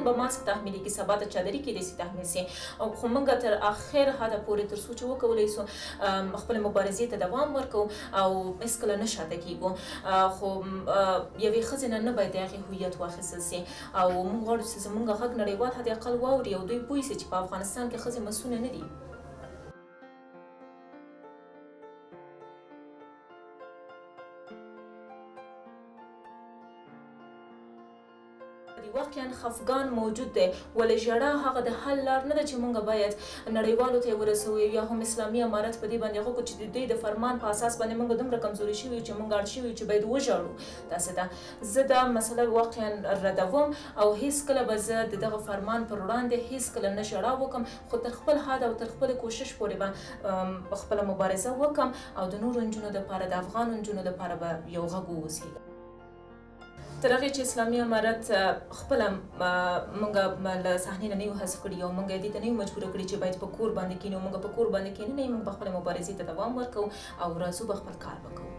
نن به ماسک تحمیلېږي سبا ته چادري کیدای شي تحمیل سي خو موږ تر اخر حده پورې تر څو چې وکولی سو خپلې مبارزې ته دوام ورکوو او هېڅکله نه شاته کیږو خو یوې ښځې نه باید د هغې هویت واخیستل سي او موږ غواړو چې زموږ غږ نړیوال حد اقل واوري او دوی پوه سي چې په افغانستان کې ښځې مسؤله نه دي. واقعا خفګان موجود دی ولې ژړا هغه د حل لار نه ده چې موږ باید نړیوالو ته یې ورسوو یا هم اسلامي امارت په دې باندې هغه وکړو چې د دوی د فرمان په اساس باندې موږ دومره کمزوري شوي یو چې موږ اړ شوي یو چې باید وژاړو. داسې ده زه دا مسله واقعا ردوم او هېڅکله به زه د دغه فرمان پر وړاندې هېڅکله نه ژړا وکړم خو تر خپل حد او تر خپلې کوشش پورې به خپله مبارزه وکړم او د نورو نجونو دپاره د افغان نجونو دپاره به یو غږ واوسېږم. تر هغې چې اسلامي امارت خپله موږ له صحنې نه نه یو حذف کړي او موږ یې دې ته نه یو مجبوره کړي چې باید په کور باندې کښېنو موږ په کور باندې کښېنو نه موږ به خپلې مبارزې ته دوام ورکوو او راځو به خپل کار وکړو.